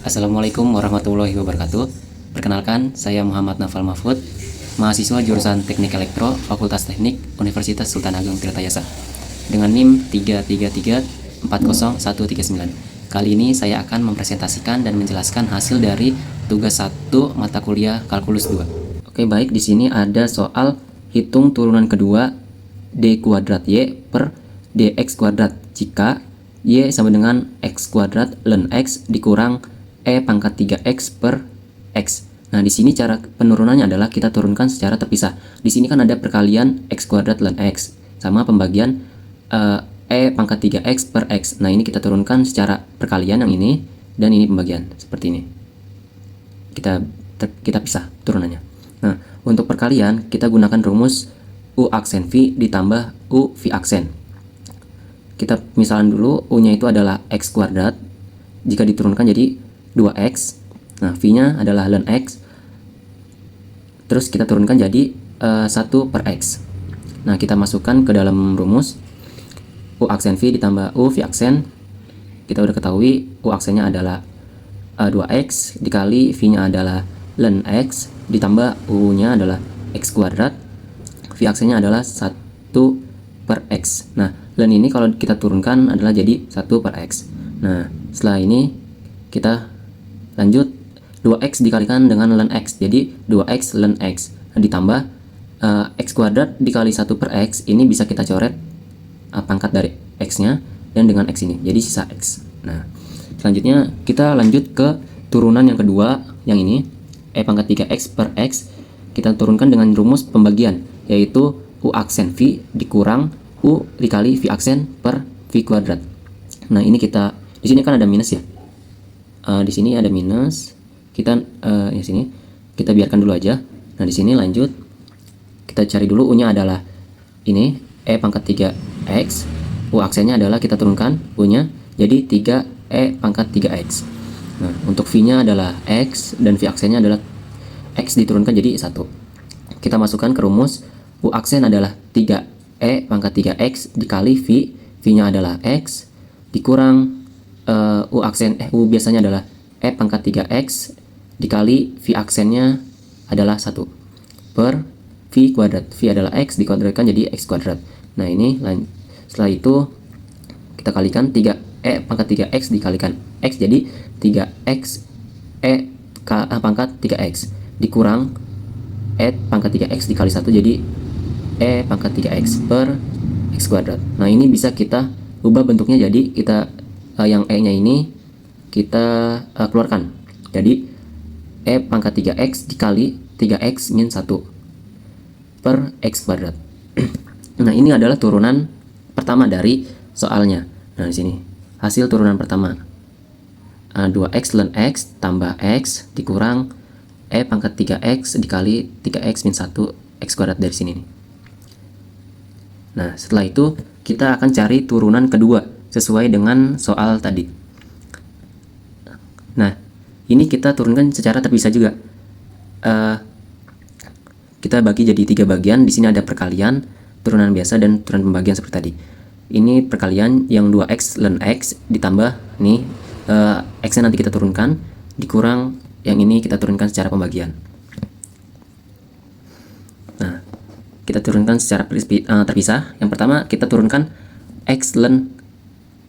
Assalamualaikum warahmatullahi wabarakatuh. Perkenalkan, saya Muhammad Nafal Mahfud, mahasiswa jurusan Teknik Elektro, Fakultas Teknik, Universitas Sultan Agung Tirtayasa, dengan NIM 333400139. Kali ini saya akan mempresentasikan dan menjelaskan hasil dari tugas 1 mata kuliah Kalkulus 2. Oke, baik, di sini ada soal hitung turunan kedua d kuadrat y per dx kuadrat jika y sama dengan x kuadrat ln x dikurang e pangkat 3x per x. Nah, di sini cara penurunannya adalah kita turunkan secara terpisah. Di sini kan ada perkalian x kuadrat ln x sama pembagian e pangkat 3x per x. Nah, ini kita turunkan secara perkalian yang ini dan ini pembagian seperti ini. Kita pisah turunannya. Nah, untuk perkalian kita gunakan rumus u aksen v ditambah u v aksen. Kita misalkan dulu u-nya itu adalah x kuadrat. Jika diturunkan jadi 2x. Nah, v-nya adalah ln x. Terus kita turunkan jadi 1 per x. Nah, kita masukkan ke dalam rumus u aksen v ditambah u v aksen. Kita udah ketahui u aksennya adalah 2x dikali v-nya adalah ln x ditambah u-nya adalah x kuadrat. V aksennya adalah 1 per x. Nah, ln ini kalau kita turunkan adalah jadi 1 per x. Nah, setelah ini kita lanjut 2x dikalikan dengan ln x, jadi 2x ln x ditambah x kuadrat dikali 1 per x. Ini bisa kita coret pangkat dari x nya dan dengan x ini, jadi sisa x. Nah, selanjutnya kita lanjut ke turunan yang kedua, yang ini e pangkat 3x per x. Kita turunkan dengan rumus pembagian, yaitu u aksen v dikurang u dikali v aksen per v kuadrat. Nah, ini kita di sini kan ada minus ya. Di sini ada minus, kita di sini kita biarkan dulu aja. Nah, di sini lanjut kita cari dulu u-nya adalah ini e pangkat 3x, u aksennya adalah kita turunkan u-nya jadi 3e pangkat 3x. Nah, untuk v-nya adalah x dan v aksennya adalah x diturunkan jadi 1. Kita masukkan ke rumus u aksen adalah 3e pangkat 3x dikali v-nya adalah x dikurang u biasanya adalah e pangkat 3x dikali v aksennya adalah 1 per v kuadrat. V adalah x dikuadratkan jadi x kuadrat. Nah, ini setelah itu kita kalikan 3e pangkat 3x dikalikan x jadi 3x e pangkat 3x dikurang e pangkat 3x dikali 1 jadi e pangkat 3x per x kuadrat. Nah, ini bisa kita ubah bentuknya jadi kita yang e nya ini kita keluarkan jadi e pangkat 3x dikali 3x min 1 per x kuadrat. Nah, ini adalah turunan pertama dari soalnya. Nah, di sini hasil turunan pertama 2x ln x tambah x dikurang e pangkat 3x dikali 3x min 1 x kuadrat dari sini nih. Nah, setelah itu kita akan cari turunan kedua sesuai dengan soal tadi. Nah, ini kita turunkan secara terpisah juga. Kita bagi jadi 3 bagian. Di sini ada perkalian, turunan biasa, dan turunan pembagian seperti tadi. Ini perkalian yang 2x ln x ditambah nih x-nya nanti kita turunkan dikurang yang ini kita turunkan secara pembagian. Nah, kita turunkan secara terpisah. Yang pertama kita turunkan x ln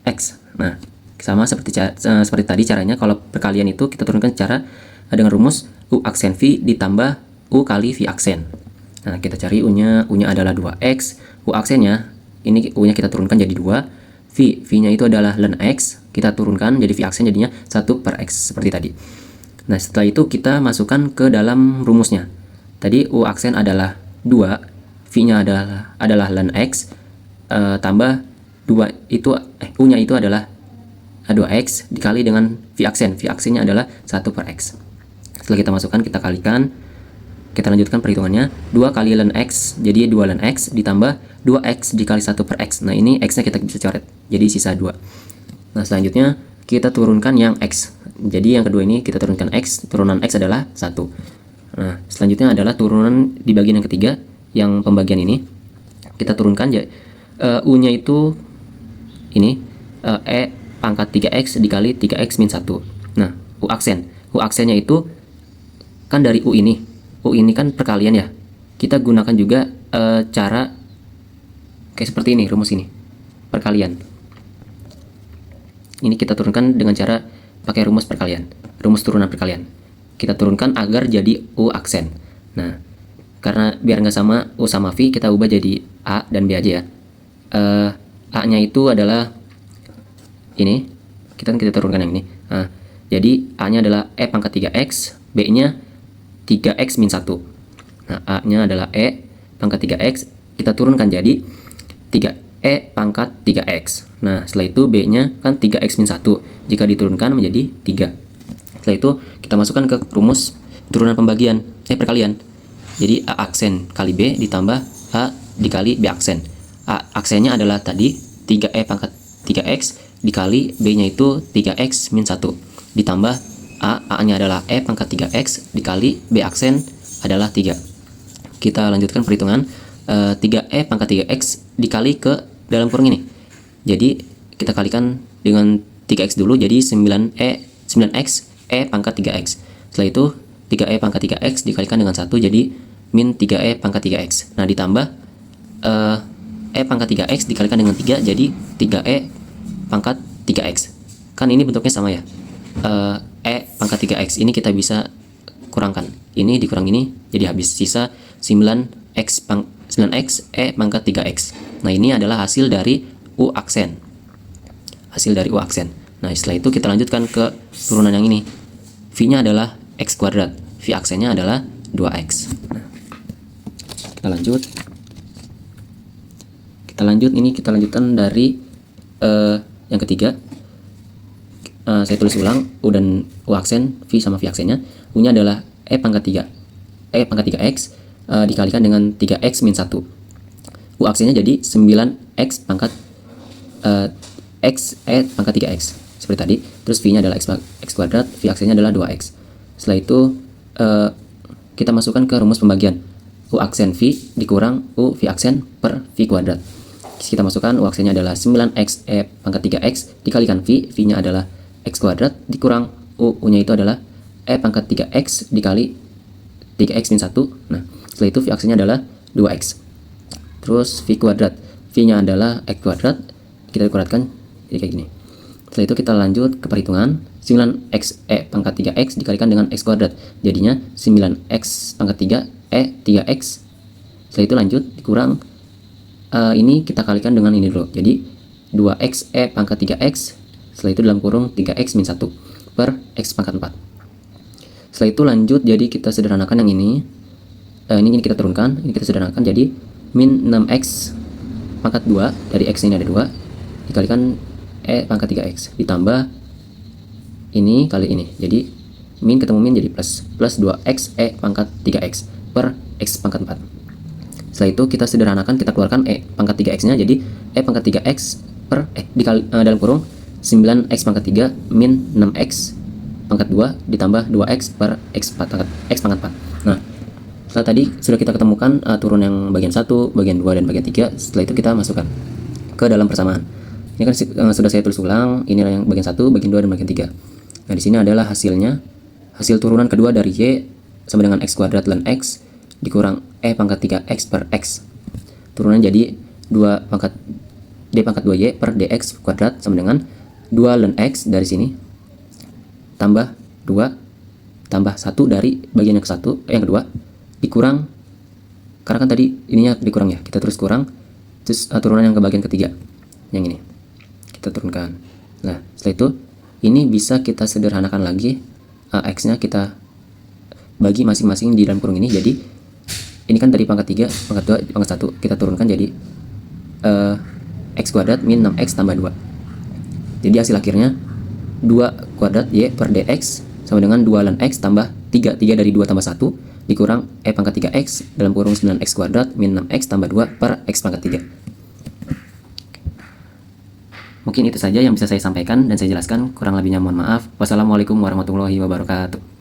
x. Nah, sama seperti tadi caranya. Kalau perkalian itu kita turunkan secara dengan rumus u aksen v ditambah u kali v aksen. Nah, kita cari u-nya adalah 2x, u aksennya ini u-nya kita turunkan jadi 2, v-nya itu adalah ln x, kita turunkan jadi v aksen jadinya 1 per x seperti tadi. Nah, setelah itu kita masukkan ke dalam rumusnya. Tadi u aksen adalah 2, v-nya adalah ln x tambah 2 itu u-nya itu adalah 2x dikali dengan v aksen. V aksennya adalah 1 per x. Setelah kita masukkan, kita kalikan. Kita lanjutkan perhitungannya. 2 kali ln x jadi 2 ln x ditambah 2x dikali 1 per x. Nah, ini x-nya kita bisa coret jadi sisa 2. Nah, selanjutnya kita turunkan yang x. Jadi yang kedua ini kita turunkan x. Turunan x adalah 1. Nah, selanjutnya adalah turunan di bagian yang ketiga, yang pembagian ini. Kita turunkan u-nya itu ini e pangkat 3x dikali 3x min 1. Nah, U aksen. U aksennya itu kan dari U ini. U ini kan perkalian ya. Kita gunakan juga cara kayak seperti ini, rumus ini. Perkalian. Ini kita turunkan dengan cara pakai rumus perkalian. Rumus turunan perkalian. Kita turunkan agar jadi U aksen. Nah, karena biar nggak sama U sama V, kita ubah jadi A dan B aja ya. A-nya itu adalah ini. Kita turunkan yang ini. Nah, jadi A-nya adalah E pangkat 3X, B-nya 3X min 1. Nah, A-nya adalah E pangkat 3X, kita turunkan jadi 3E pangkat 3X. Nah, setelah itu B-nya kan 3X min 1. Jika diturunkan menjadi 3. Setelah itu kita masukkan ke rumus turunan pembagian, perkalian. Jadi A aksen kali B ditambah A dikali B aksen. A aksennya adalah tadi 3E pangkat 3X dikali B-nya itu 3X min 1. Ditambah A-nya adalah E pangkat 3X dikali B aksen adalah 3. Kita lanjutkan perhitungan. 3E pangkat 3X dikali ke dalam kurung ini. Jadi kita kalikan dengan 3X dulu, jadi 9X E pangkat 3X. Setelah itu 3E pangkat 3X dikalikan dengan 1 jadi min 3E pangkat 3X. Nah, ditambah E pangkat 3X dikalikan dengan 3 jadi 3E pangkat 3X. Kan ini bentuknya sama ya. E pangkat 3X ini kita bisa kurangkan. Ini dikurang ini jadi habis, sisa 9X E pangkat 3X. Nah, ini adalah hasil dari U aksen. Hasil dari U aksen. Nah, setelah itu kita lanjutkan ke turunan yang ini. V-nya adalah X kuadrat. V aksennya adalah 2X. Nah, kita lanjut. Kita lanjutkan dari yang ketiga. Saya tulis ulang U dan U aksen, V sama V aksennya. U-nya adalah E pangkat 3X dikalikan dengan 3X min 1. U aksennya jadi 9X pangkat X E pangkat 3X seperti tadi. Terus V-nya adalah X kuadrat, V aksennya adalah 2X. Setelah itu kita masukkan ke rumus pembagian. U aksen V dikurang U V aksen per V kuadrat. Kita masukkan U aksennya adalah 9X E pangkat 3X dikalikan V, V-nya adalah X kuadrat dikurang U-nya itu adalah E pangkat 3X dikali 3X min 1. Nah, setelah itu V aksennya adalah 2X. Terus V kuadrat, V-nya adalah X kuadrat, kita kuadratkan jadi kayak gini. Setelah itu kita lanjut ke perhitungan. 9X E pangkat 3X dikalikan dengan X kuadrat, jadinya 9X pangkat 3 E 3X. Setelah itu lanjut dikurang ini kita kalikan dengan ini dulu, jadi 2X E pangkat 3X. Setelah itu dalam kurung 3X min 1 per X pangkat 4. Setelah itu lanjut, jadi kita sederhanakan yang ini. Ini kita turunkan, ini kita sederhanakan jadi min 6X pangkat 2, dari X ini ada 2 dikalikan E pangkat 3X ditambah ini kali ini, jadi min ketemu min jadi plus 2X E pangkat 3X per X pangkat 4. Setelah itu kita sederhanakan, kita keluarkan E pangkat 3X nya jadi E pangkat 3X per dikali dalam kurung 9X pangkat 3 min 6X pangkat 2 ditambah 2X per X pangkat 4. Nah, setelah tadi sudah kita ketemukan turun yang bagian 1, bagian 2, dan bagian 3. Setelah itu kita masukkan ke dalam persamaan. Ini kan sudah saya tulis ulang, inilah yang bagian 1, bagian 2, dan bagian 3. Nah, di sini adalah hasilnya. Hasil turunan kedua dari Y sama dengan X kuadrat ln X dikurang E pangkat 3X per X. Turunan jadi D pangkat 2Y per DX kuadrat sama dengan 2 ln X dari sini tambah 2 tambah 1 dari bagian yang kedua dikurang, karena kan tadi ininya dikurang ya, kita terus kurang, terus turunan yang ke bagian ketiga yang ini kita turunkan. Nah, setelah itu ini bisa kita sederhanakan lagi, X nya kita bagi masing-masing di dalam kurung ini. Jadi ini kan tadi pangkat 3, pangkat 2, pangkat 1 kita turunkan jadi X kuadrat min 6X tambah 2. Jadi hasil akhirnya 2 kuadrat Y per DX sama dengan 2 ln X tambah 3 dari 2 tambah 1 dikurang E pangkat 3X dalam kurung 9X kuadrat min 6X tambah 2 per X pangkat 3. Mungkin itu saja yang bisa saya sampaikan dan saya jelaskan, kurang lebihnya mohon maaf. Wassalamualaikum warahmatullahi wabarakatuh.